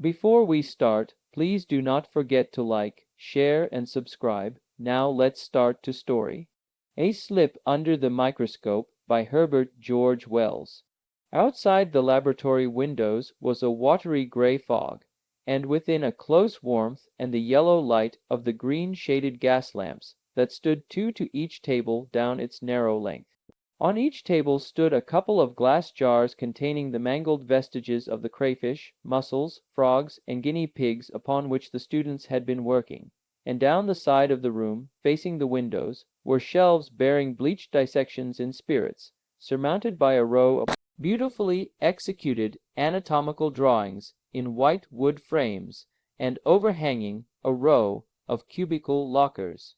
Before we start, please do not forget to like, share, and subscribe. Now let's start to story. A Slip Under the Microscope by Herbert George Wells. Outside the laboratory windows was a watery gray fog, and within a close warmth and the yellow light of the green-shaded gas lamps that stood two to each table down its narrow length. On each table stood a couple of glass jars containing the mangled vestiges of the crayfish, mussels, frogs, and guinea pigs upon which the students had been working, and down the side of the room, facing the windows, were shelves bearing bleached dissections in spirits, surmounted by a row of beautifully executed anatomical drawings in white wood frames, and overhanging a row of cubical lockers.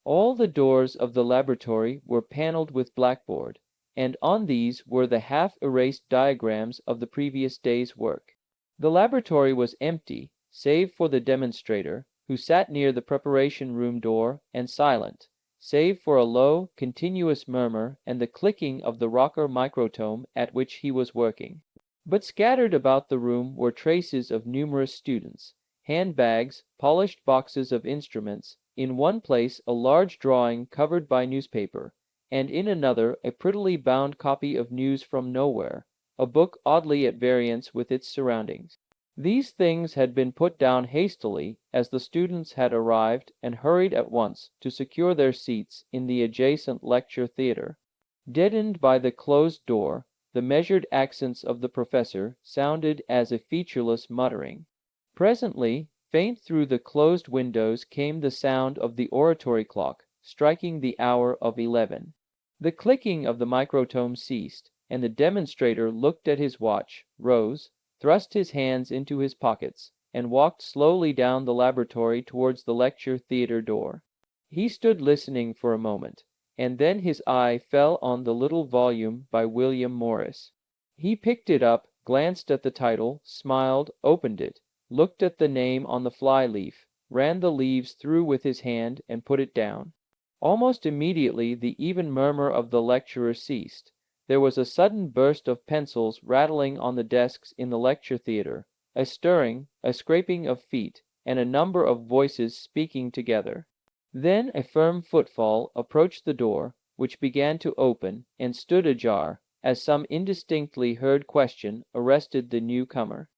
All the doors of the laboratory were paneled with blackboard, and on these were the half-erased diagrams of the previous day's work. The laboratory was empty, save for the demonstrator, who sat near the preparation room door, and silent, save for a low, continuous murmur and the clicking of the rocker microtome at which he was working. But scattered about the room were traces of numerous students, handbags, polished boxes of instruments, in one place a large drawing covered by newspaper, and in another a prettily bound copy of News from Nowhere, a book oddly at variance with its surroundings. These things had been put down hastily as the students had arrived and hurried at once to secure their seats in the adjacent lecture theater. Deadened by the closed door, the measured accents of the professor sounded as a featureless muttering. Presently, faint through the closed windows came the sound of the oratory clock striking the hour of 11. The clicking of the microtome ceased, and the demonstrator looked at his watch, rose, thrust his hands into his pockets, and walked slowly down the laboratory towards the lecture theater door. He stood listening for a moment, and then his eye fell on the little volume by William Morris. He picked it up, glanced at the title, smiled, opened it, looked at the name on the fly-leaf, ran the leaves through with his hand, and put it down. Almost immediately the even murmur of the lecturer ceased. There was a sudden burst of pencils rattling on the desks in the lecture theater, a stirring, a scraping of feet, and a number of voices speaking together. Then a firm footfall approached the door, which began to open, and stood ajar, as some indistinctly heard question arrested the newcomer.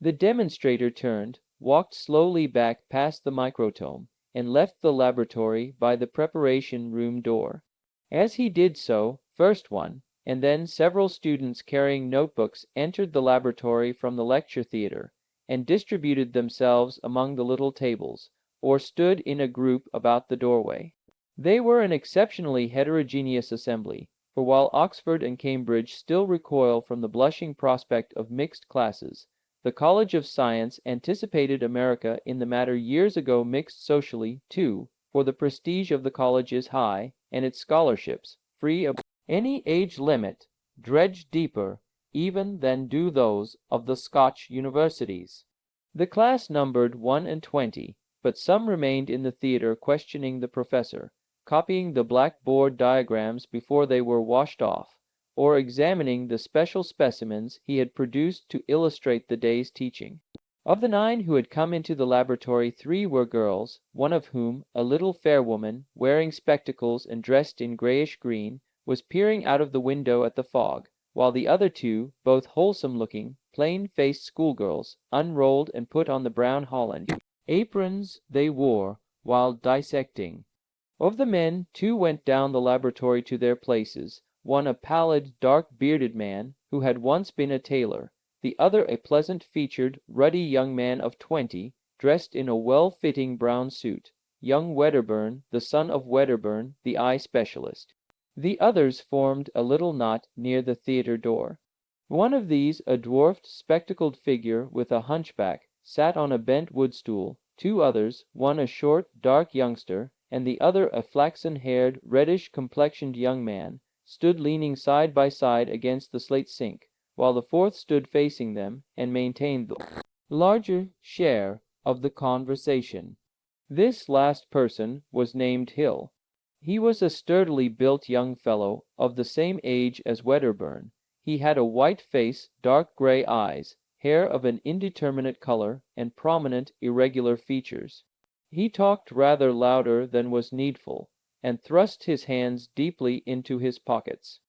The demonstrator turned, walked slowly back past the microtome, and left the laboratory by the preparation room door. As he did so, first one, and then several students carrying notebooks entered the laboratory from the lecture theater, and distributed themselves among the little tables, or stood in a group about the doorway. They were an exceptionally heterogeneous assembly, for while Oxford and Cambridge still recoil from the blushing prospect of mixed classes, the College of Science anticipated America in the matter years ago. Mixed socially, too, for the prestige of the college is high, and its scholarships, free of any age limit, dredge deeper even than do those of the Scotch universities. The class numbered 21, but some remained in the theater questioning the professor, copying the blackboard diagrams before they were washed off, or examining the special specimens he had produced to illustrate the day's teaching. Of the 9 who had come into the laboratory, 3 were girls, one of whom, a little fair woman, wearing spectacles and dressed in grayish-green, was peering out of the window at the fog, while the other 2, both wholesome-looking, plain-faced schoolgirls, unrolled and put on the brown holland aprons they wore while dissecting. Of the men, 2 went down the laboratory to their places, one a pallid, dark-bearded man, who had once been a tailor, the other a pleasant-featured, ruddy young man of 20, dressed in a well-fitting brown suit, young Wedderburn, the son of Wedderburn, the eye specialist. The others formed a little knot near the theater door. One of these, a dwarfed, spectacled figure with a hunchback, sat on a bent woodstool. 2 others, one a short, dark youngster, and the other a flaxen-haired, reddish-complexioned young man, stood leaning side by side against the slate sink, while the 4th stood facing them, and maintained the larger share of the conversation. This last person was named Hill. He was a sturdily built young fellow, of the same age as Wedderburn. He had a white face, dark gray eyes, hair of an indeterminate color, and prominent, irregular features. He talked rather louder than was needful, and thrust his hands deeply into his pockets.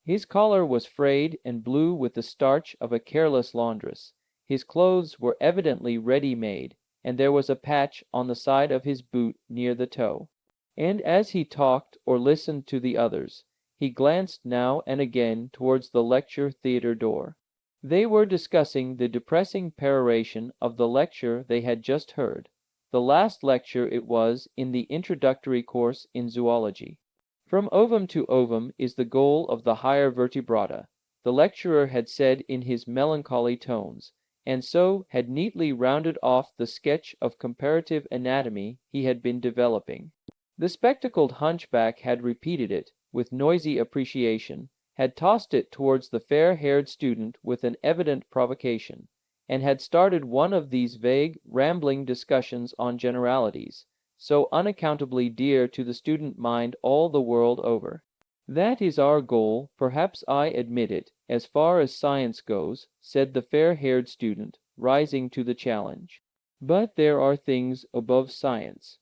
His collar was frayed and blue with the starch of a careless laundress. His clothes were evidently ready-made, and there was a patch on the side of his boot near the toe. And as he talked or listened to the others, he glanced now and again towards the lecture theatre door. They were discussing the depressing peroration of the lecture they had just heard. The last lecture it was in the introductory course in zoology. From ovum to ovum is the goal of the higher vertebrata, the lecturer had said in his melancholy tones, and so had neatly rounded off the sketch of comparative anatomy he had been developing. The spectacled hunchback had repeated it, with noisy appreciation, had tossed it towards the fair-haired student with an evident provocation, and had started one of these vague, rambling discussions on generalities, so unaccountably dear to the student mind all the world over. "That is our goal, perhaps I admit it, as far as science goes," said the fair-haired student, rising to the challenge. "But there are things above science."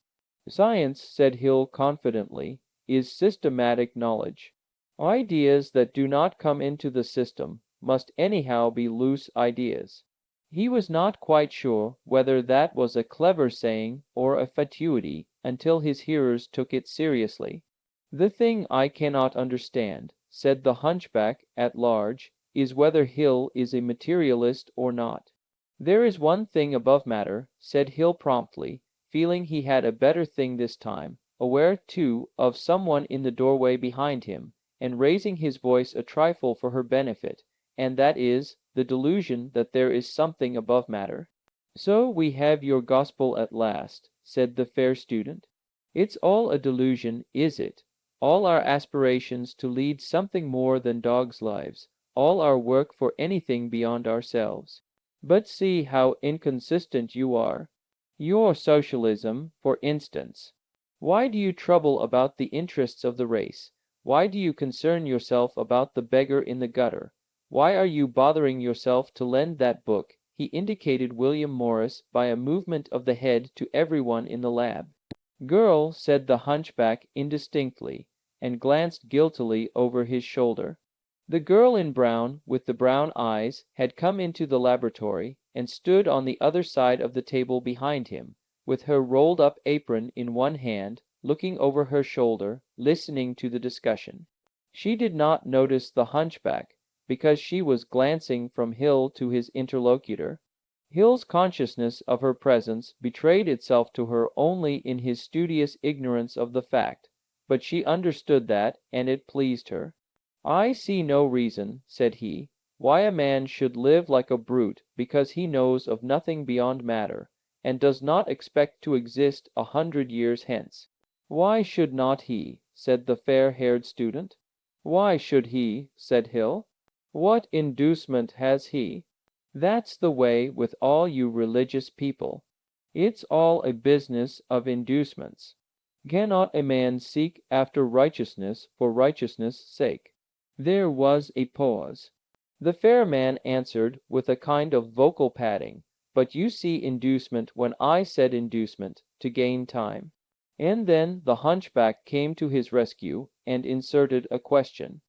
"Science," said Hill confidently, "is systematic knowledge. Ideas that do not come into the system must anyhow be loose ideas." He was not quite sure whether that was a clever saying or a fatuity until his hearers took it seriously. "The thing I cannot understand," said the hunchback at large, "is whether Hill is a materialist or not." "There is one thing above matter," said Hill promptly, feeling he had a better thing this time, aware, too, of some one in the doorway behind him, and raising his voice a trifle for her benefit, "and that is, the delusion that there is something above matter." "So we have your gospel at last," said the fair student. "It's all a delusion, is it? All our aspirations to lead something more than dogs' lives, all our work for anything beyond ourselves. But see how inconsistent you are. Your socialism, for instance. Why do you trouble about the interests of the race? Why do you concern yourself about the beggar in the gutter? Why are you bothering yourself to lend that book?" He indicated William Morris by a movement of the head to everyone in the lab. "Girl," said the hunchback indistinctly, and glanced guiltily over his shoulder. The girl in brown, with the brown eyes, had come into the laboratory, and stood on the other side of the table behind him, with her rolled-up apron in one hand, looking over her shoulder, listening to the discussion. She did not notice the hunchback, because she was glancing from Hill to his interlocutor. Hill's consciousness of her presence betrayed itself to her only in his studious ignorance of the fact, but she understood that, and it pleased her. "I see no reason," said he, "why a man should live like a brute because he knows of nothing beyond matter, and does not expect to exist 100 years hence." "Why should not he?" said the fair-haired student. "Why should he?" said Hill. "What inducement has he?" That's the way with all you religious people. It's all a business of inducements. Cannot a man seek after righteousness for righteousness' sake? There was a pause. The fair man answered with a kind of vocal padding, "But you see inducement when I said inducement, to gain time." And then the hunchback came to his rescue, and inserted a question.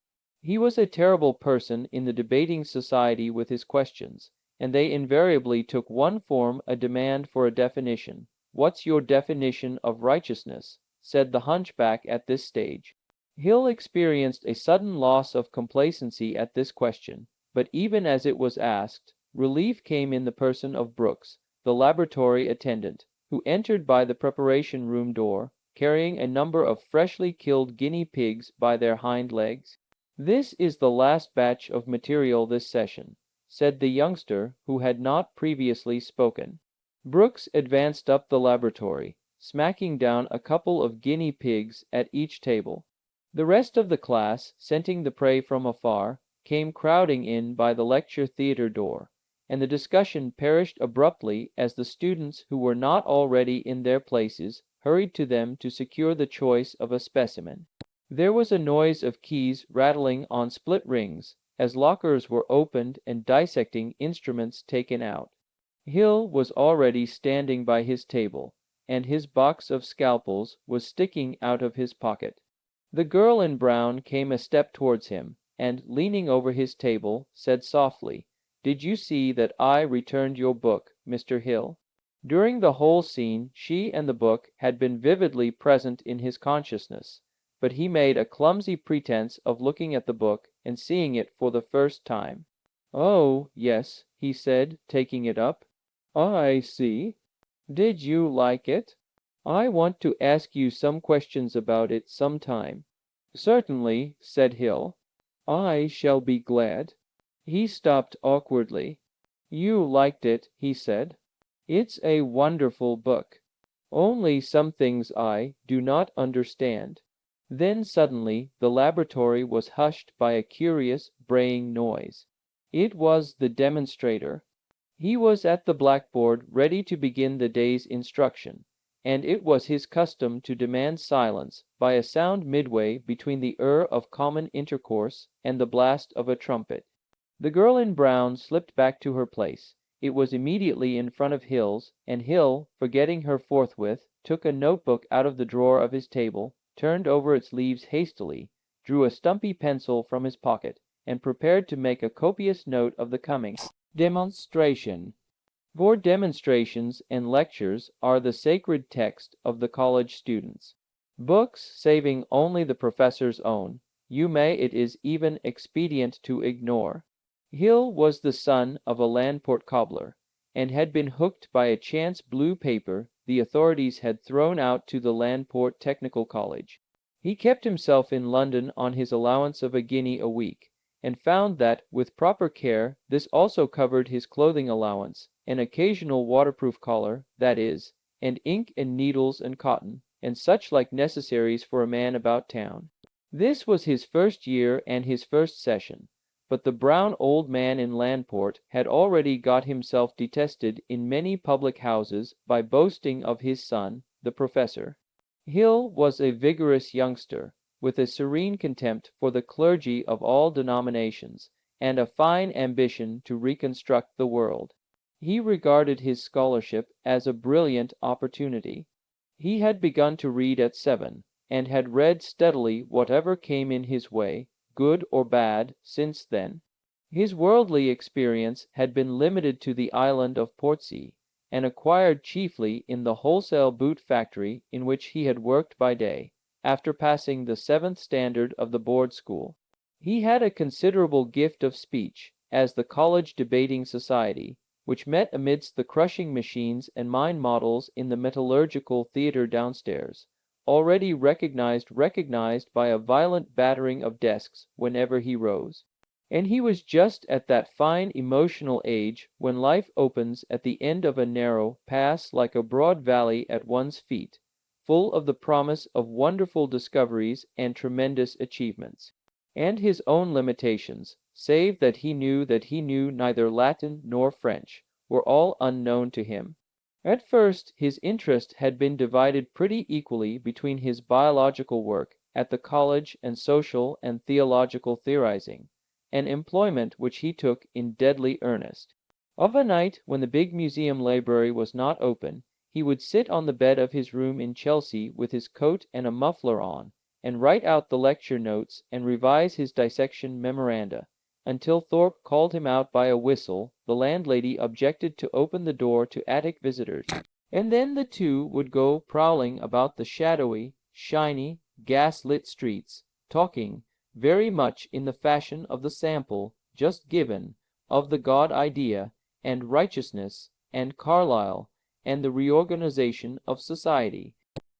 He was a terrible person in the debating society with his questions, and they invariably took one form, a demand for a definition. "What's your definition of righteousness?" said the hunchback at this stage. Hill experienced a sudden loss of complacency at this question, but even as it was asked, relief came in the person of Brooks, the laboratory attendant, who entered by the preparation room door, carrying a number of freshly killed guinea pigs by their hind legs. "This is the last batch of material this session," said the youngster who had not previously spoken. Brooks advanced up the laboratory, smacking down a couple of guinea pigs at each table. The rest of the class, scenting the prey from afar, came crowding in by the lecture theatre door, and the discussion perished abruptly as the students who were not already in their places hurried to them to secure the choice of a specimen. There was a noise of keys rattling on split rings, as lockers were opened and dissecting instruments taken out. Hill was already standing by his table, and his box of scalpels was sticking out of his pocket. The girl in brown came a step towards him, and, leaning over his table, said softly, "Did you see that I returned your book, Mr. Hill?" During the whole scene she and the book had been vividly present in his consciousness, but he made a clumsy pretense of looking at the book and seeing it for the first time. "Oh, yes," he said, taking it up. "I see. Did you like it? I want to ask you some questions about it some time." "Certainly," said Hill. "I shall be glad." He stopped awkwardly. "You liked it," he said. "It's a wonderful book. Only some things I do not understand." Then suddenly the laboratory was hushed by a curious, braying noise. It was the demonstrator. He was at the blackboard ready to begin the day's instruction, and it was his custom to demand silence by a sound midway between the of common intercourse and the blast of a trumpet. The girl in brown slipped back to her place. It was immediately in front of Hill's, and Hill, forgetting her forthwith, took a notebook out of the drawer of his table, turned over its leaves hastily, drew a stumpy pencil from his pocket, and prepared to make a copious note of the coming demonstration. For demonstrations and lectures are the sacred text of the college students. Books saving only the professor's own, it is even expedient to ignore. Hill was the son of a Landport cobbler, and had been hooked by a chance blue paper the authorities had thrown out to the Landport Technical College. He kept himself in London on his allowance of a guinea a week, and found that, with proper care, this also covered his clothing allowance, an occasional waterproof collar, that is, and ink and needles and cotton, and such like necessaries for a man about town. This was his first year and his first session, but the brown old man in Landport had already got himself detested in many public houses by boasting of his son, the professor. Hill was a vigorous youngster, with a serene contempt for the clergy of all denominations, and a fine ambition to reconstruct the world. He regarded his scholarship as a brilliant opportunity. He had begun to read at 7, and had read steadily whatever came in his way, good or bad, since then. His worldly experience had been limited to the island of Portsea, and acquired chiefly in the wholesale boot factory in which he had worked by day, after passing the 7th standard of the board school. He had a considerable gift of speech, as the college debating society, which met amidst the crushing machines and mine models in the metallurgical theater downstairs, already recognized by a violent battering of desks whenever he rose. And he was just at that fine emotional age when life opens at the end of a narrow pass like a broad valley at one's feet, full of the promise of wonderful discoveries and tremendous achievements. And his own limitations, save that he knew neither Latin nor French, were all unknown to him. At first his interest had been divided pretty equally between his biological work at the college and social and theological theorizing, an employment which he took in deadly earnest. Of a night, when the big museum library was not open, he would sit on the bed of his room in Chelsea with his coat and a muffler on, and write out the lecture notes and revise his dissection memoranda, until Thorpe called him out by a whistle. The landlady objected to open the door to attic visitors, and then the two would go prowling about the shadowy, shiny, gas-lit streets, talking, very much in the fashion of the sample just given, of the God idea, and righteousness, and Carlyle, and the reorganization of society.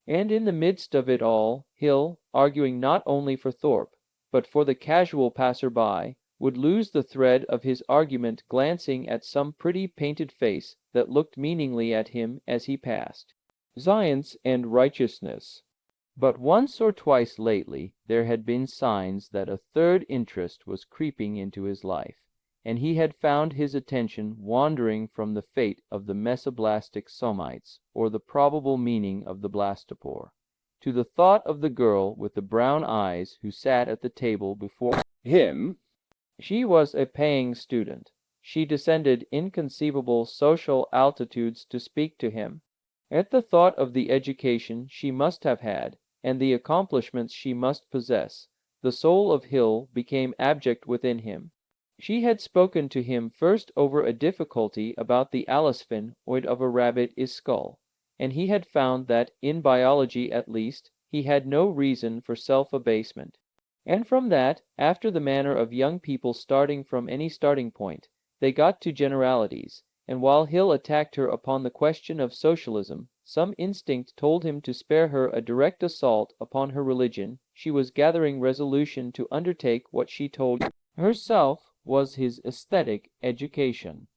And in the midst of it all, Hill, arguing not only for Thorpe, but for the casual passer-by, would lose the thread of his argument glancing at some pretty painted face that looked meaningly at him as he passed. Science and righteousness. But once or twice lately there had been signs that a third interest was creeping into his life, and he had found his attention wandering from the fate of the mesoblastic somites, or the probable meaning of the blastopore, to the thought of the girl with the brown eyes who sat at the table before him. She was a paying student. She descended inconceivable social altitudes to speak to him. At the thought of the education she must have had, and the accomplishments she must possess, the soul of Hill became abject within him. She had spoken to him first over a difficulty about the alisphin of a rabbit is skull, and he had found that, in biology at least, he had no reason for self-abasement. And from that, after the manner of young people starting from any starting point, they got to generalities, and while Hill attacked her upon the question of socialism, some instinct told him to spare her a direct assault upon her religion. She was gathering resolution to undertake what she told herself was his aesthetic education.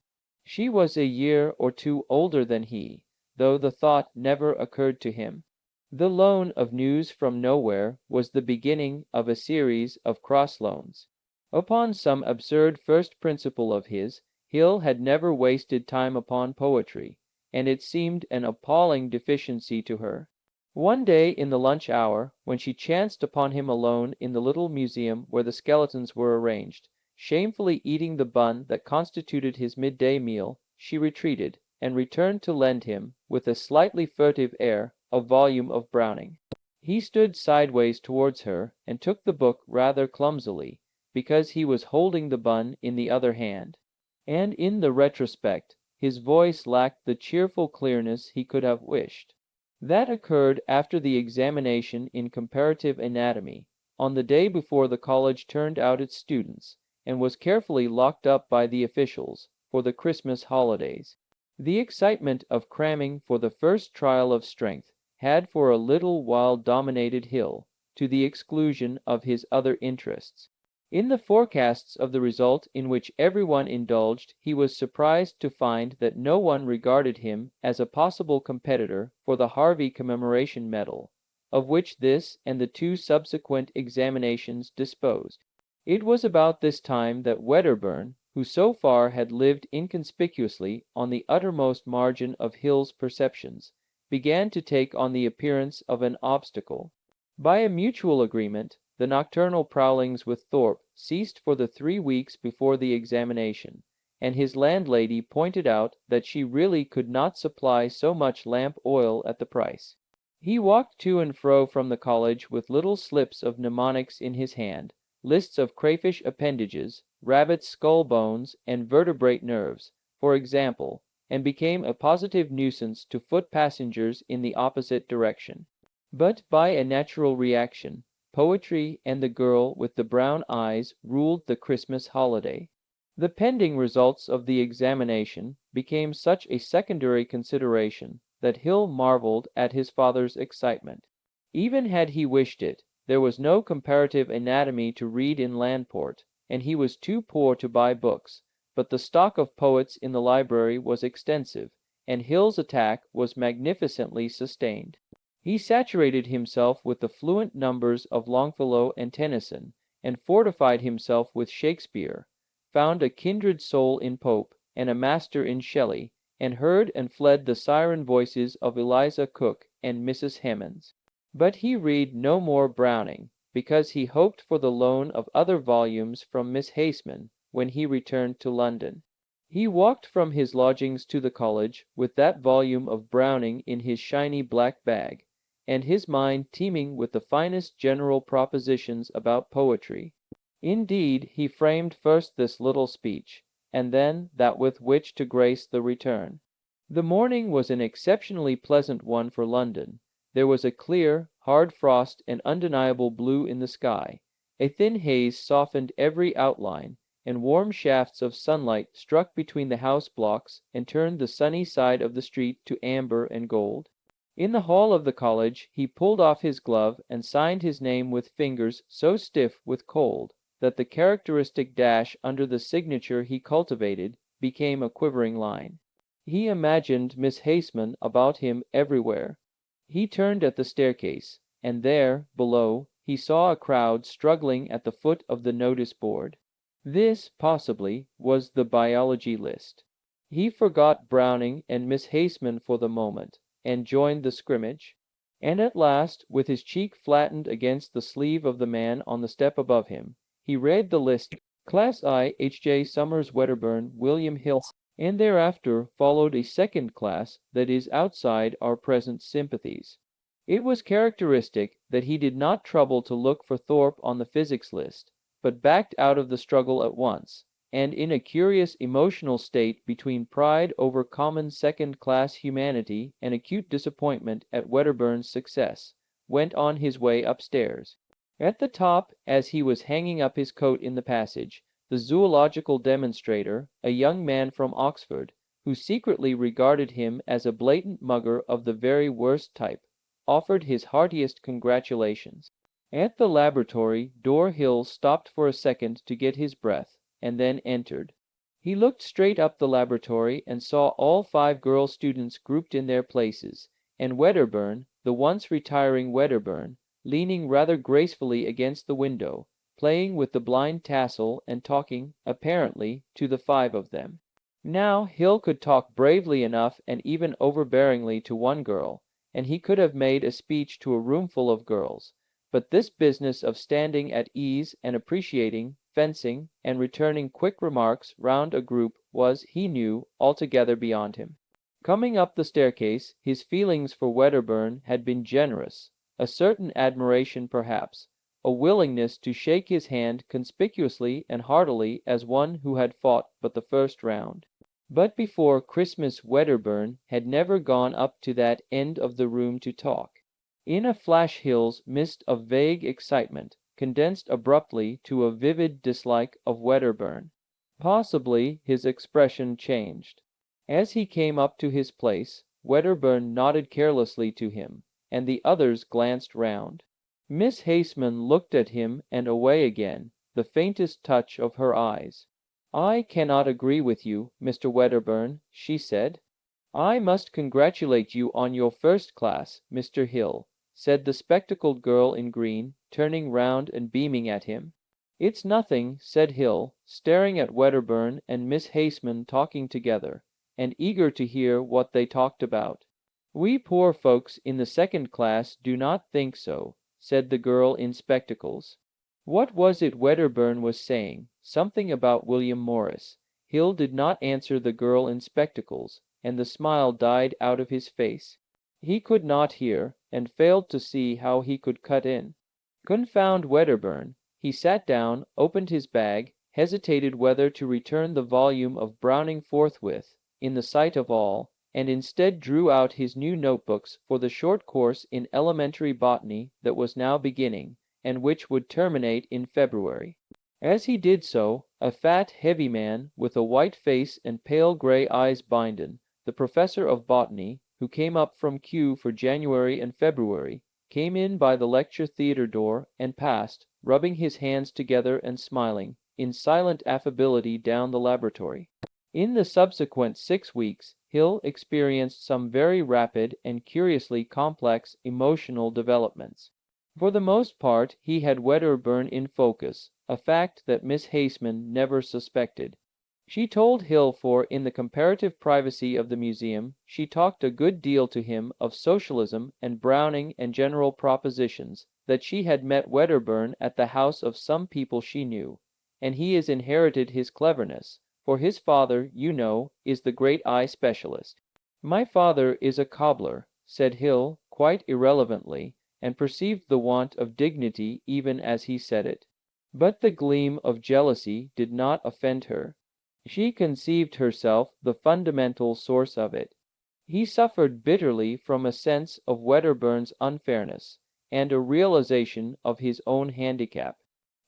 She was a year or two older than he, though the thought never occurred to him. The loan of news from nowhere was the beginning of a series of cross loans. Upon some absurd first principle of his, Hill had never wasted time upon poetry, and it seemed an appalling deficiency to her. One day in the lunch hour, when she chanced upon him alone in the little museum where the skeletons were arranged, shamefully eating the bun that constituted his midday meal, she retreated, and returned to lend him, with a slightly furtive air, a volume of Browning. He stood sideways towards her, and took the book rather clumsily, because he was holding the bun in the other hand. And in the retrospect, his voice lacked the cheerful clearness he could have wished. That occurred after the examination in comparative anatomy, on the day before the college turned out its students, and was carefully locked up by the officials, for the Christmas holidays. The excitement of cramming for the first trial of strength had for a little while dominated Hill, to the exclusion of his other interests. In the forecasts of the result in which everyone indulged, he was surprised to find that no one regarded him as a possible competitor for the Harvey Commemoration Medal, of which this and the two subsequent examinations disposed. It was about this time that Wedderburn, who so far had lived inconspicuously on the uttermost margin of Hill's perceptions, began to take on the appearance of an obstacle. By a mutual agreement, the nocturnal prowlings with Thorpe ceased for the 3 weeks before the examination, and his landlady pointed out that she really could not supply so much lamp oil at the price. He walked to and fro from the college with little slips of mnemonics in his hand, lists of crayfish appendages, rabbit skull bones, and vertebrate nerves, for example, and became a positive nuisance to foot passengers in the opposite direction. But by a natural reaction, poetry and the girl with the brown eyes ruled the Christmas holiday. The pending results of the examination became such a secondary consideration that Hill marveled at his father's excitement. Even had he wished it, there was no comparative anatomy to read in Landport, and he was too poor to buy books, but the stock of poets in the library was extensive, and Hill's attack was magnificently sustained. He saturated himself with the fluent numbers of Longfellow and Tennyson, and fortified himself with Shakespeare, found a kindred soul in Pope, and a master in Shelley, and heard and fled the siren voices of Eliza Cook and Mrs. Hemans. But he read no more Browning, because he hoped for the loan of other volumes from Miss Haseman when he returned to London. He walked from his lodgings to the college with that volume of Browning in his shiny black bag, and his mind teeming with the finest general propositions about poetry. Indeed, he framed first this little speech, and then that with which to grace the return. The morning was an exceptionally pleasant one for London. There was a clear, hard frost and undeniable blue in the sky. A thin haze softened every outline, and warm shafts of sunlight struck between the house blocks and turned the sunny side of the street to amber and gold. In the hall of the college he pulled off his glove and signed his name with fingers so stiff with cold that the characteristic dash under the signature he cultivated became a quivering line. He imagined Miss Haseman about him everywhere. He turned at the staircase, and there, below, he saw a crowd struggling at the foot of the notice board. This, possibly, was the biology list. He forgot Browning and Miss Haseman for the moment, and joined the scrimmage. And at last, with his cheek flattened against the sleeve of the man on the step above him, he read the list Class I, H.J. Summers Wedderburn, William Hill, and thereafter followed a second class that is outside our present sympathies. It was characteristic that he did not trouble to look for Thorpe on the physics list, but backed out of the struggle at once, and in a curious emotional state between pride over common second-class humanity and acute disappointment at Wedderburn's success, went on his way upstairs. At the top, as he was hanging up his coat in the passage, the zoological demonstrator, a young man from Oxford, who secretly regarded him as a blatant mugger of the very worst type, offered his heartiest congratulations. At the laboratory door Hill stopped for a second to get his breath, and then entered. He looked straight up the laboratory and saw all 5 girl students grouped in their places, and Wedderburn, the once retiring Wedderburn, leaning rather gracefully against the window, playing with the blind tassel and talking, apparently, to the 5 of them. Now Hill could talk bravely enough and even overbearingly to one girl, and he could have made a speech to a roomful of girls, but this business of standing at ease and appreciating, fencing, and returning quick remarks round a group was, he knew, altogether beyond him. Coming up the staircase, his feelings for Wedderburn had been generous, a certain admiration perhaps, a willingness to shake his hand conspicuously and heartily as one who had fought but the first round. But before Christmas Wedderburn had never gone up to that end of the room to talk. In a flash Hill's mist of vague excitement condensed abruptly to a vivid dislike of Wedderburn. Possibly his expression changed. As he came up to his place, Wedderburn nodded carelessly to him, and the others glanced round. Miss Haseman looked at him and away again, the faintest touch of her eyes. "I cannot agree with you, Mr. Wedderburn," she said. "I must congratulate you on your first class, Mr. Hill," said the spectacled girl in green, turning round and beaming at him. "It's nothing," said Hill, staring at Wedderburn and Miss Haseman talking together, and eager to hear what they talked about. "We poor folks in the second class do not think so," said the girl in spectacles. What was it Wedderburn was saying? Something about William Morris. Hill did not answer the girl in spectacles, and the smile died out of his face. He could not hear, and failed to see how he could cut in. Confound Wedderburn! He sat down, opened his bag, hesitated whether to return the volume of Browning forthwith, in the sight of all, and instead drew out his new notebooks for the short course in elementary botany that was now beginning, and which would terminate in February. As he did so, a fat, heavy man, with a white face and pale gray eyes binden, the professor of botany, who came up from Kew for January and February, came in by the lecture theatre door and passed, rubbing his hands together and smiling, in silent affability down the laboratory. In the subsequent 6 weeks, Hill experienced some very rapid and curiously complex emotional developments. For the most part he had Wedderburn in focus, a fact that Miss Haseman never suspected. She told Hill, for in the comparative privacy of the museum she talked a good deal to him of socialism and Browning and general propositions, that she had met Wedderburn at the house of some people she knew, and he has inherited his cleverness, for his father, you know, is the great eye specialist. "My father is a cobbler," said Hill, quite irrelevantly, and perceived the want of dignity even as he said it. But the gleam of jealousy did not offend her. She conceived herself the fundamental source of it. He suffered bitterly from a sense of Wedderburn's unfairness, and a realization of his own handicap.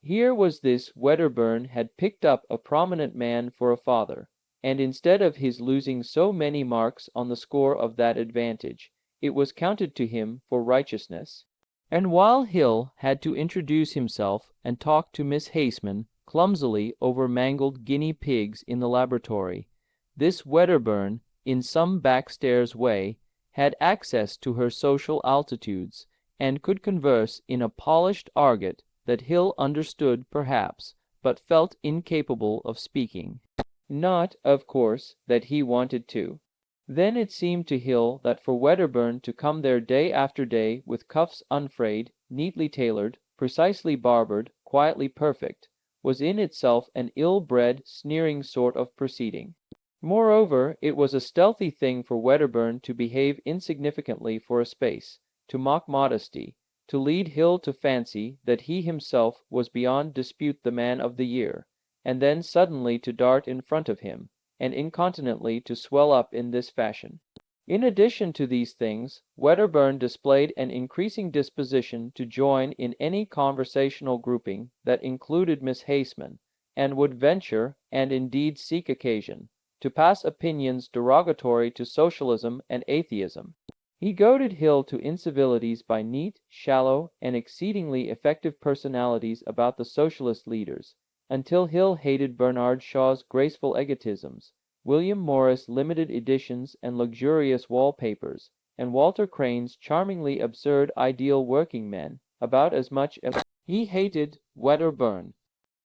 Here was this Wedderburn had picked up a prominent man for a father, and instead of his losing so many marks on the score of that advantage, it was counted to him for righteousness. And while Hill had to introduce himself and talk to Miss Haseman clumsily over mangled guinea pigs in the laboratory, this Wedderburn, in some backstairs way, had access to her social altitudes, and could converse in a polished argot that Hill understood perhaps, but felt incapable of speaking. Not, of course, that he wanted to. Then it seemed to Hill that for Wedderburn to come there day after day with cuffs unfrayed, neatly tailored, precisely barbered, quietly perfect, was in itself an ill-bred, sneering sort of proceeding. Moreover, it was a stealthy thing for Wedderburn to behave insignificantly for a space, to mock modesty, to lead Hill to fancy that he himself was beyond dispute the man of the year, and then suddenly to dart in front of him, and incontinently to swell up in this fashion. In addition to these things, Wedderburn displayed an increasing disposition to join in any conversational grouping that included Miss Haseman, and would venture, and indeed seek occasion, to pass opinions derogatory to socialism and atheism. He goaded Hill to incivilities by neat, shallow, and exceedingly effective personalities about the socialist leaders, until Hill hated Bernard Shaw's graceful egotisms, William Morris' limited editions and luxurious wallpapers, and Walter Crane's charmingly absurd ideal working men about as much as he hated Wedderburn.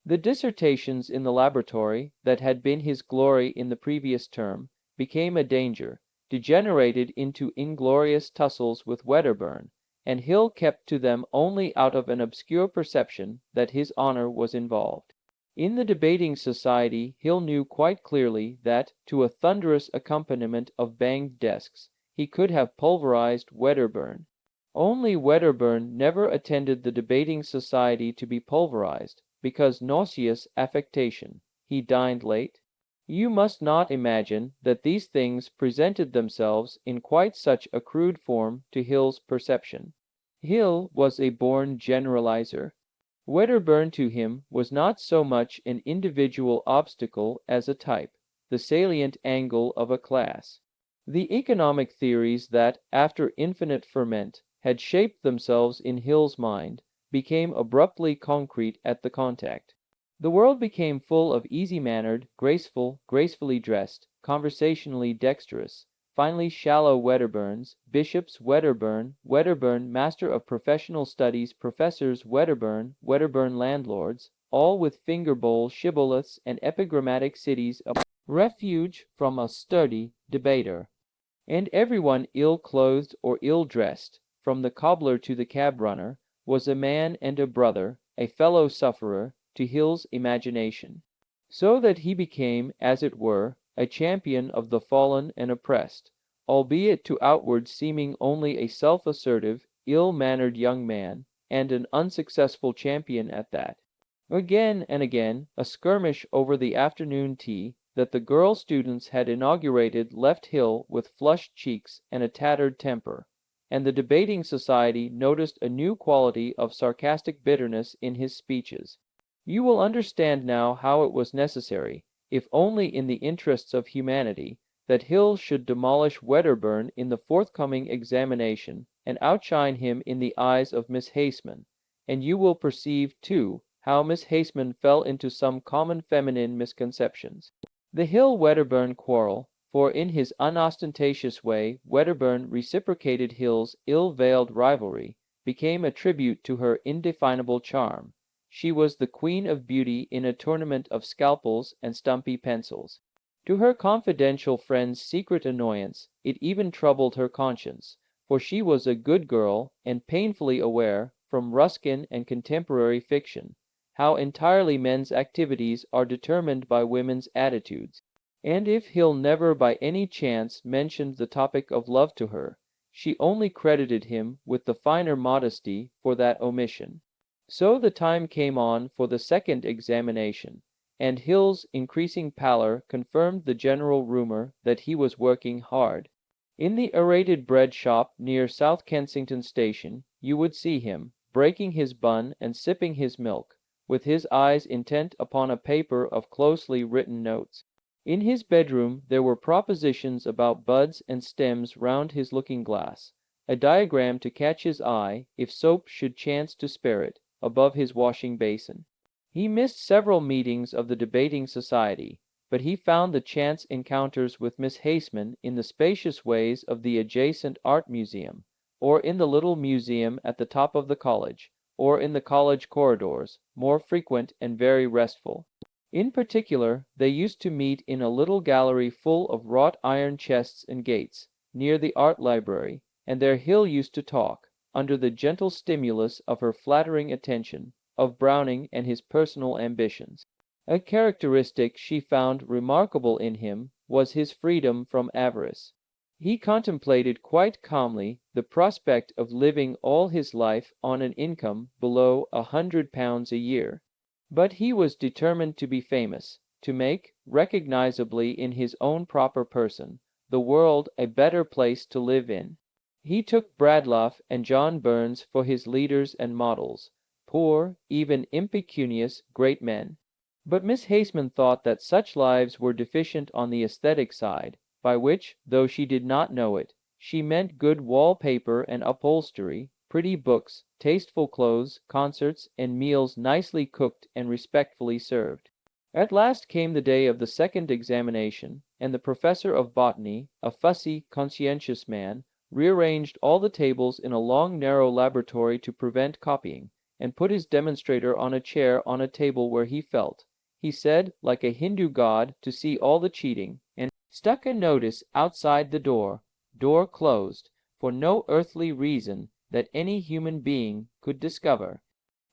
The dissertations in the laboratory, that had been his glory in the previous term, became a danger, degenerated into inglorious tussles with Wedderburn, and Hill kept to them only out of an obscure perception that his honor was involved. In the debating society Hill knew quite clearly that, to a thunderous accompaniment of banged desks, he could have pulverized Wedderburn. Only Wedderburn never attended the debating society to be pulverized, because nauseous affectation. He dined late. You must not imagine that these things presented themselves in quite such a crude form to Hill's perception. Hill was a born generalizer. Wedderburn to him was not so much an individual obstacle as a type, the salient angle of a class. The economic theories that, after infinite ferment, had shaped themselves in Hill's mind, became abruptly concrete at the contact. The world became full of easy-mannered, graceful, gracefully dressed, conversationally dexterous, finally shallow Wedderburns, bishops Wedderburn, Wedderburn master of professional studies, professors Wedderburn, Wedderburn landlords, all with finger-bowl shibboleths and epigrammatic cities of refuge from a sturdy debater. And everyone ill-clothed or ill-dressed, from the cobbler to the cab-runner, was a man and a brother, a fellow-sufferer, to Hill's imagination. So that he became, as it were, a champion of the fallen and oppressed, albeit to outward seeming only a self-assertive, ill-mannered young man, and an unsuccessful champion at that. Again and again, a skirmish over the afternoon tea that the girl students had inaugurated left Hill with flushed cheeks and a tattered temper, and the debating society noticed a new quality of sarcastic bitterness in his speeches. You will understand now how it was necessary, if only in the interests of humanity, that Hill should demolish Wedderburn in the forthcoming examination and outshine him in the eyes of Miss Haseman, and you will perceive, too, how Miss Haseman fell into some common feminine misconceptions. The Hill-Wedderburn quarrel, for in his unostentatious way Wedderburn reciprocated Hill's ill-veiled rivalry, became a tribute to her indefinable charm. She was the queen of beauty in a tournament of scalpels and stumpy pencils. To her confidential friend's secret annoyance, it even troubled her conscience, for she was a good girl, and painfully aware, from Ruskin and contemporary fiction, how entirely men's activities are determined by women's attitudes. And if Hill never by any chance mentioned the topic of love to her, she only credited him with the finer modesty for that omission. So the time came on for the second examination, and Hill's increasing pallor confirmed the general rumor that he was working hard. In the aerated bread shop near South Kensington Station you would see him, breaking his bun and sipping his milk, with his eyes intent upon a paper of closely written notes. In his bedroom there were propositions about buds and stems round his looking-glass, a diagram to catch his eye, if soap should chance to spare it, above his washing-basin. He missed several meetings of the debating society, but he found the chance encounters with Miss Haseman in the spacious ways of the adjacent art museum, or in the little museum at the top of the college, or in the college corridors, more frequent and very restful. In particular, they used to meet in a little gallery full of wrought iron chests and gates, near the art library, and there Hill used to talk, under the gentle stimulus of her flattering attention, of Browning and his personal ambitions. A characteristic she found remarkable in him was his freedom from avarice. He contemplated quite calmly the prospect of living all his life on an income below £100 a year. But he was determined to be famous, to make, recognizably in his own proper person, the world a better place to live in. He took Bradlaugh and John Burns for his leaders and models, poor, even impecunious, great men. But Miss Haseman thought that such lives were deficient on the aesthetic side, by which, though she did not know it, she meant good wall-paper and upholstery, pretty books, tasteful clothes, concerts, and meals nicely cooked and respectfully served. At last came the day of the second examination, and the professor of botany, a fussy, conscientious man, rearranged all the tables in a long narrow laboratory to prevent copying, and put his demonstrator on a chair on a table where he felt, he said, like a Hindu god, to see all the cheating, and stuck a notice outside the door, door closed, for no earthly reason that any human being could discover.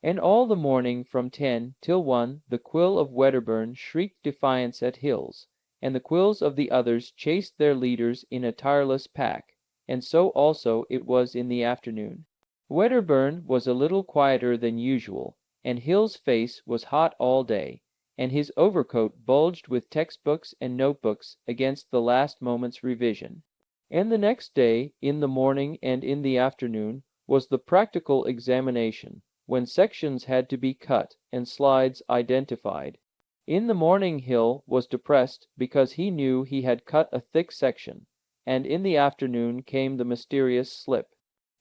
And all the morning from 10 till 1 the quill of Wedderburn shrieked defiance at Hills, and the quills of the others chased their leaders in a tireless pack, and so also it was in the afternoon. Wedderburn was a little quieter than usual, and Hill's face was hot all day, and his overcoat bulged with textbooks and notebooks against the last moment's revision. And the next day, in the morning and in the afternoon, was the practical examination, when sections had to be cut and slides identified. In the morning Hill was depressed because he knew he had cut a thick section, and in the afternoon came the mysterious slip.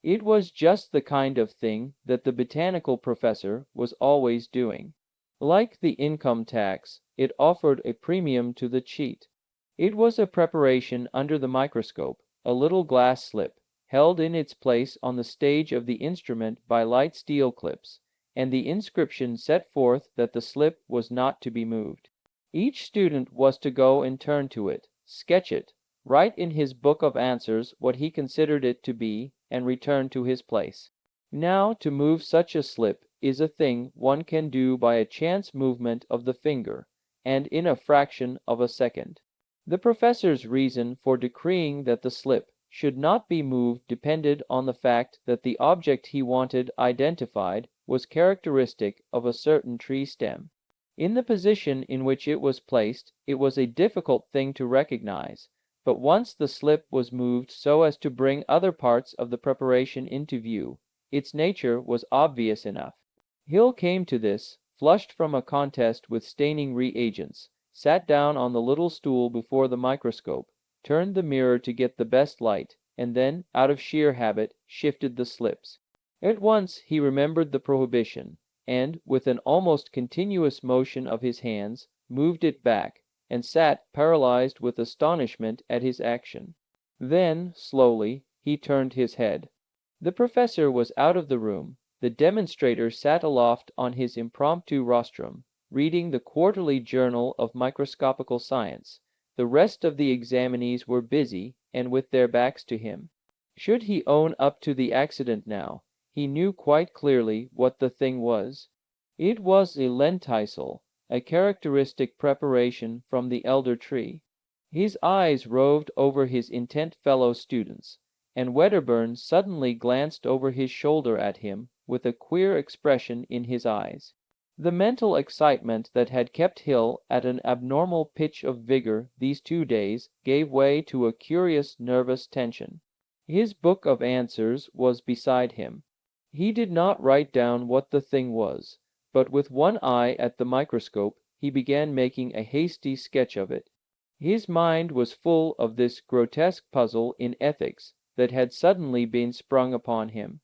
It was just the kind of thing that the botanical professor was always doing. Like the income tax, it offered a premium to the cheat. It was a preparation under the microscope, a little glass slip, held in its place on the stage of the instrument by light steel clips, and the inscription set forth that the slip was not to be moved. Each student was to go and turn to it, sketch it, write in his book of answers what he considered it to be, and return to his place. Now, to move such a slip is a thing one can do by a chance movement of the finger, and in a fraction of a second. The professor's reason for decreeing that the slip should not be moved depended on the fact that the object he wanted identified was characteristic of a certain tree stem. In the position in which it was placed, it was a difficult thing to recognize, but once the slip was moved so as to bring other parts of the preparation into view, its nature was obvious enough. Hill came to this, flushed from a contest with staining reagents, sat down on the little stool before the microscope, turned the mirror to get the best light, and then, out of sheer habit, shifted the slips. At once he remembered the prohibition, and, with an almost continuous motion of his hands, moved it back, and sat paralyzed with astonishment at his action. Then, slowly, he turned his head. The professor was out of the room. The demonstrator sat aloft on his impromptu rostrum, reading the Quarterly Journal of Microscopical Science. The rest of the examinees were busy, and with their backs to him. Should he own up to the accident now? He knew quite clearly what the thing was. It was a lenticel, a characteristic preparation from the elder tree. His eyes roved over his intent fellow students, and Wedderburn suddenly glanced over his shoulder at him with a queer expression in his eyes. The mental excitement that had kept Hill at an abnormal pitch of vigor these 2 days gave way to a curious nervous tension. His book of answers was beside him. He did not write down what the thing was, but with one eye at the microscope he began making a hasty sketch of it. His mind was full of this grotesque puzzle in ethics that had suddenly been sprung upon him.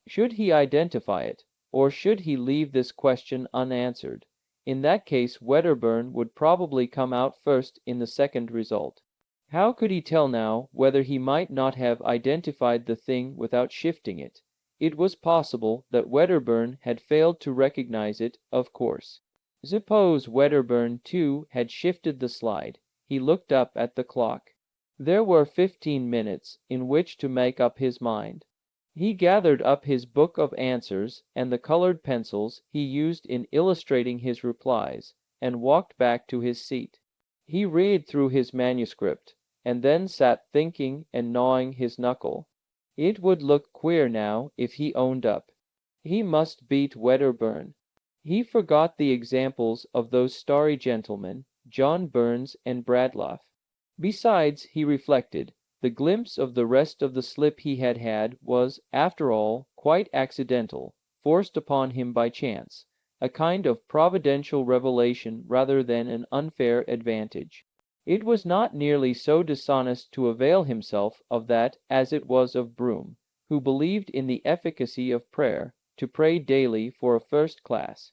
Should he identify it, or should he leave this question unanswered? In that case Wedderburn would probably come out first in the second result. How could he tell now whether he might not have identified the thing without shifting it? It was possible that Wedderburn had failed to recognize it, of course. Suppose Wedderburn, too, had shifted the slide. He looked up at the clock. There were 15 minutes in which to make up his mind. He gathered up his book of answers and the colored pencils he used in illustrating his replies, and walked back to his seat. He read through his manuscript, and then sat thinking and gnawing his knuckle. It would look queer now if he owned up. He must beat Wedderburn. He forgot the examples of those starry gentlemen, John Burns and Bradlaugh. Besides, he reflected, the glimpse of the rest of the slip he had had was, after all, quite accidental, forced upon him by chance, a kind of providential revelation rather than an unfair advantage. It was not nearly so dishonest to avail himself of that as it was of Broom, who believed in the efficacy of prayer, to pray daily for a first class.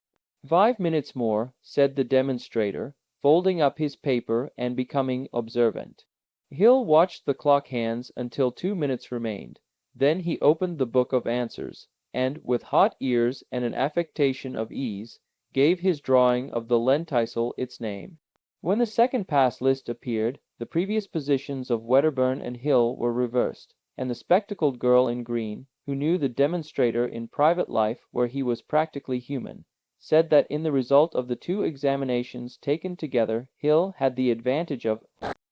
5 minutes more, said the demonstrator, folding up his paper and becoming observant. Hill watched the clock hands until 2 minutes remained. Then he opened the book of answers, and, with hot ears and an affectation of ease, gave his drawing of the lenticel its name. When the second pass list appeared, the previous positions of Wedderburn and Hill were reversed, and the spectacled girl in green, who knew the demonstrator in private life where he was practically human, said that in the result of the two examinations taken together Hill had the advantage of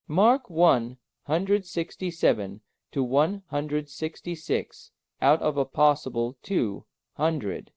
mark 167 to 166 out of a possible 200.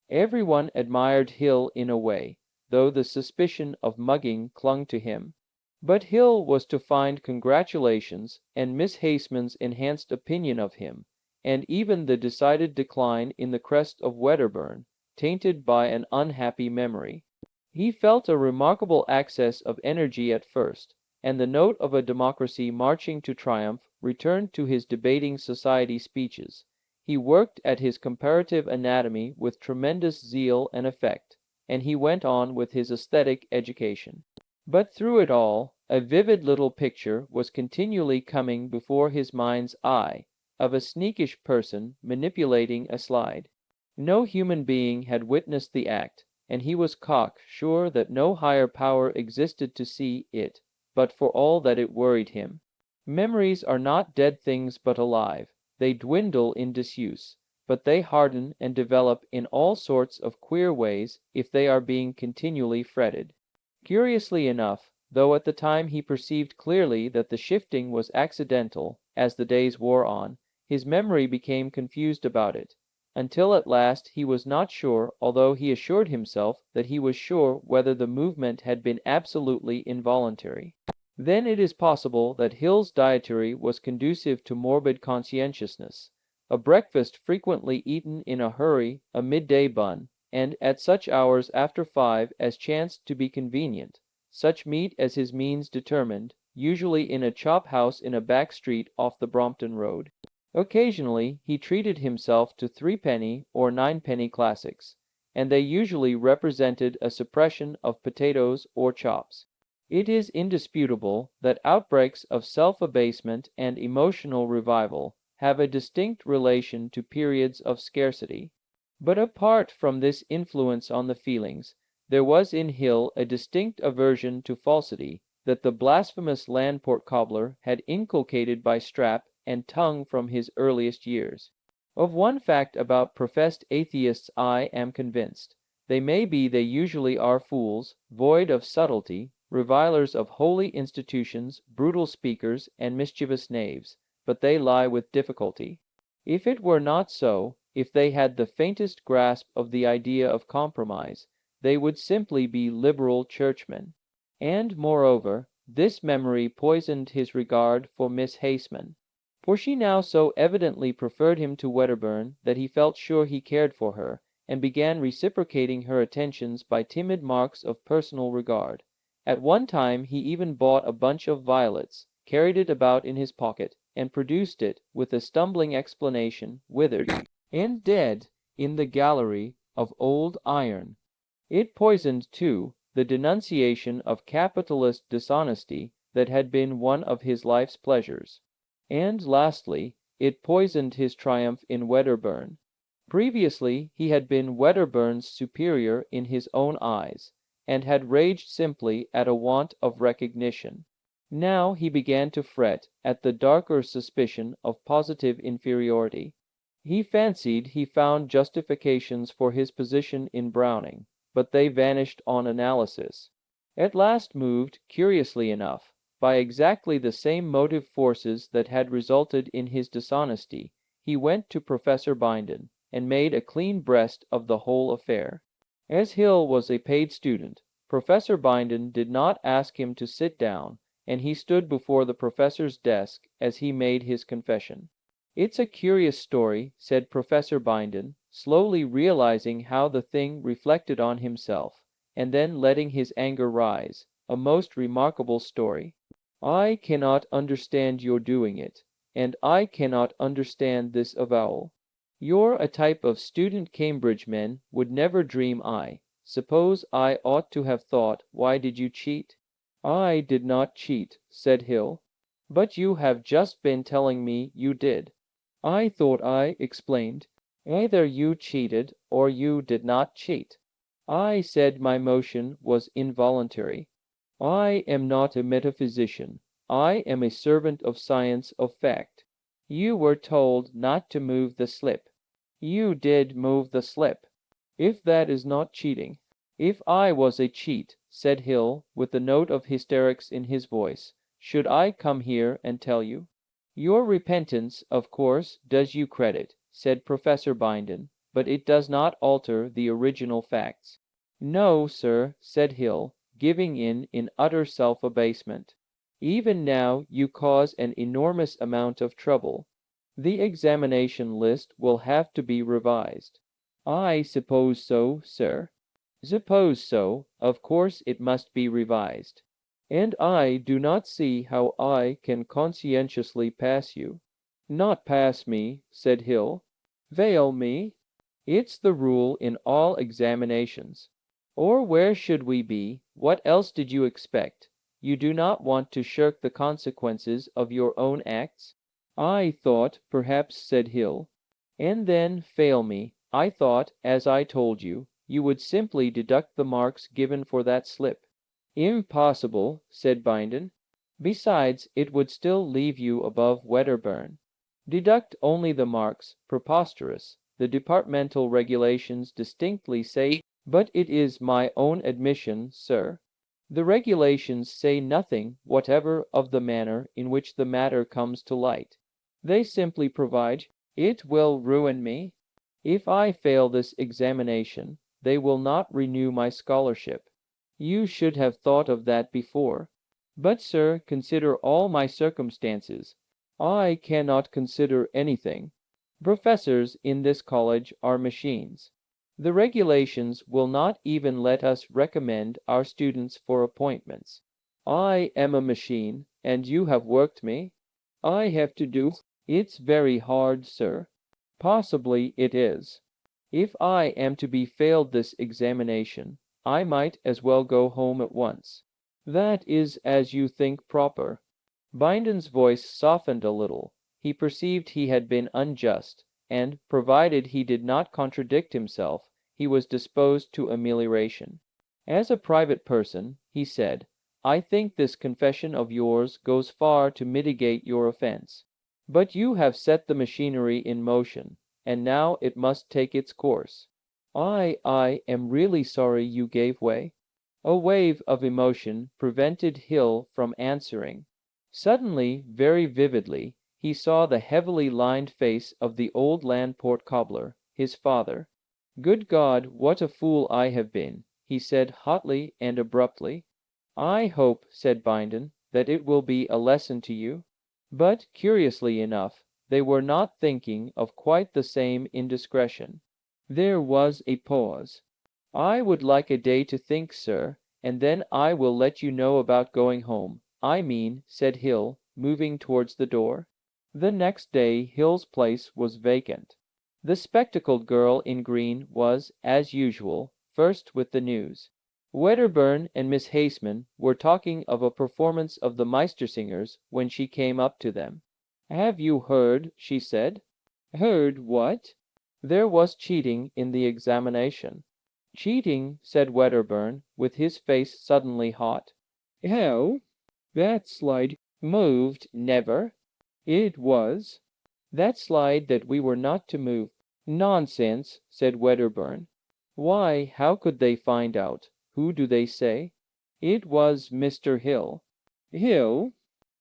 Everyone admired Hill in a way, though the suspicion of mugging clung to him. But Hill was to find congratulations, and Miss Haseman's enhanced opinion of him, and even the decided decline in the crest of Wedderburn, tainted by an unhappy memory. He felt a remarkable access of energy at first, and the note of a democracy marching to triumph returned to his debating society speeches. He worked at his comparative anatomy with tremendous zeal and effect, and he went on with his aesthetic education. But through it all, a vivid little picture was continually coming before his mind's eye, of a sneakish person manipulating a slide. No human being had witnessed the act, and he was cock sure that no higher power existed to see it, but for all that it worried him. Memories are not dead things but alive. They dwindle in disuse, but they harden and develop in all sorts of queer ways if they are being continually fretted. Curiously enough, though at the time he perceived clearly that the shifting was accidental, as the days wore on, his memory became confused about it, until at last he was not sure, although he assured himself that he was sure whether the movement had been absolutely involuntary. Then it is possible that Hill's dietary was conducive to morbid conscientiousness. A breakfast frequently eaten in a hurry, a midday bun, and at such hours after 5 as chanced to be convenient, such meat as his means determined, usually in a chop house in a back street off the Brompton Road. Occasionally he treated himself to threepenny or ninepenny classics, and they usually represented a suppression of potatoes or chops. It is indisputable that outbreaks of self-abasement and emotional revival have a distinct relation to periods of scarcity. But apart from this influence on the feelings, there was in Hill a distinct aversion to falsity that the blasphemous Landport cobbler had inculcated by strap and tongue from his earliest years. Of one fact about professed atheists I am convinced. They usually are fools, void of subtlety, revilers of holy institutions, brutal speakers, and mischievous knaves, but they lie with difficulty. If it were not so, if they had the faintest grasp of the idea of compromise, they would simply be liberal churchmen. And, moreover, this memory poisoned his regard for Miss Haseman, for she now so evidently preferred him to Wedderburn that he felt sure he cared for her, and began reciprocating her attentions by timid marks of personal regard. At one time he even bought a bunch of violets, carried it about in his pocket, and produced it, with a stumbling explanation, withered and dead, in the gallery of old iron. It poisoned, too, the denunciation of capitalist dishonesty that had been one of his life's pleasures. And lastly, it poisoned his triumph in Wedderburn. Previously he had been Wedderburn's superior in his own eyes, and had raged simply at a want of recognition. Now he began to fret at the darker suspicion of positive inferiority. He fancied he found justifications for his position in Browning, but they vanished on analysis. At last moved, curiously enough, by exactly the same motive forces that had resulted in his dishonesty, he went to Professor Bindon, and made a clean breast of the whole affair. As Hill was a paid student, Professor Bindon did not ask him to sit down, and he stood before the professor's desk as he made his confession. "It's a curious story," said Professor Bindon, slowly realizing how the thing reflected on himself, and then letting his anger rise, "a most remarkable story. I cannot understand your doing it, and I cannot understand this avowal. You're a type of student Cambridge men would never dream I suppose I ought to have thought, why did you cheat?" "I did not cheat," said Hill. "But you have just been telling me you did." "I thought I explained. Either you cheated or you did not cheat. I said my motion was involuntary. I am not a metaphysician. I am a servant of science of fact. You were told not to move the slip. You did move the slip. If that is not cheating." "If I was a cheat," said Hill, with a note of hysterics in his voice, "should I come here and tell you?" "Your repentance, of course, does you credit," said Professor Bindon, "but it does not alter the original facts." "No, sir," said Hill, giving in utter self-abasement. "Even now you cause an enormous amount of trouble. The examination list will have to be revised." "I suppose so, sir." "Suppose so, of course it must be revised. And I do not see how I can conscientiously pass you." "Not pass me," said Hill. "Fail me. It's the rule in all examinations. Or where should we be? What else did you expect? You do not want to shirk the consequences of your own acts?" "I thought, perhaps," said Hill. "And then fail me. I thought, as I told you, you would simply deduct the marks given for that slip." "Impossible," said Bindon. "Besides, it would still leave you above Wedderburn. Deduct only the marks. Preposterous. The departmental regulations distinctly say—" "But it is my own admission, sir. The regulations say nothing whatever of the manner in which the matter comes to light. They simply provide, it will ruin me. If I fail this examination, they will not renew my scholarship. You should have thought of that before." "But, sir, consider all my circumstances." "I cannot consider anything. Professors in this college are machines. The regulations will not even let us recommend our students for appointments. I am a machine, and you have worked me. I have to do. It's very hard, sir." "Possibly it is. If I am to be failed this examination, I might as well go home at once." "That is as you think proper." Bindon's voice softened a little. He perceived he had been unjust, and, provided he did not contradict himself, he was disposed to amelioration. "As a private person," he said, "I think this confession of yours goes far to mitigate your offense. But you have set the machinery in motion, and now it must take its course. I am really sorry you gave way." A wave of emotion prevented Hill from answering. Suddenly, very vividly, he saw the heavily lined face of the old Landport cobbler, his father. "Good God, what a fool I have been!" he said hotly and abruptly. "I hope," said Bindon, "that it will be a lesson to you." But, curiously enough, they were not thinking of quite the same indiscretion. There was a pause. "I would like a day to think, sir, and then I will let you know about going home. I mean," said Hill, moving towards the door. The next day Hill's place was vacant. The spectacled girl in green was, as usual, first with the news. Wedderburn and Miss Haseman were talking of a performance of the Meistersingers when she came up to them. "Have you heard?" she said. "Heard what?" "There was cheating in the examination." "Cheating?" said Wedderburn, with his face suddenly hot. "How?" "That slide moved never." "It was." That slide that we were not to move. Nonsense, said Wedderburn. Why, how could they find out? Who do they say? It was Mr. Hill. Hill?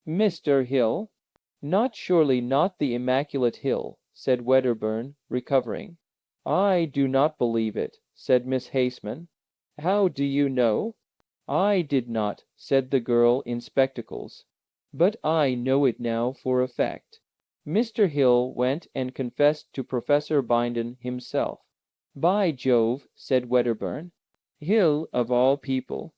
Mr. Hill? Surely not the immaculate Hill, said Wedderburn, recovering. I do not believe it, said Miss Haseman. How do you know? I did not, said the girl in spectacles. But I know it now for a fact. Mr. Hill went and confessed to Professor Bindon himself. By Jove, said Wedderburn. Hill of all people.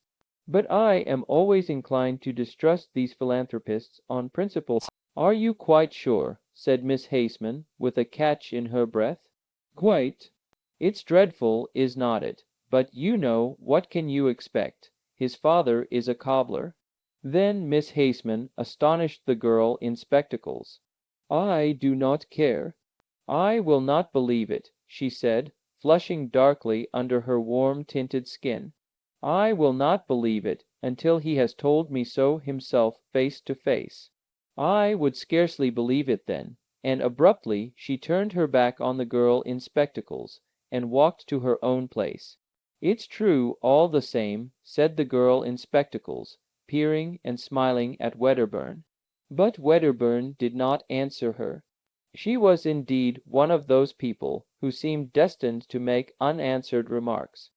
But I am always inclined to distrust these philanthropists on principle. Are you quite sure? Said Miss Haseman, with a catch in her breath. Quite. It's dreadful, is not it? But you know, what can you expect? His father is a cobbler. Then Miss Haseman astonished the girl in spectacles. I do not care. I will not believe it, she said, flushing darkly under her warm-tinted skin. I will not believe it until he has told me so himself face to face. I would scarcely believe it then, and abruptly she turned her back on the girl in spectacles, and walked to her own place. It's true, all the same, said the girl in spectacles, peering and smiling at Wedderburn. But Wedderburn did not answer her. She was indeed one of those people who seem destined to make unanswered remarks.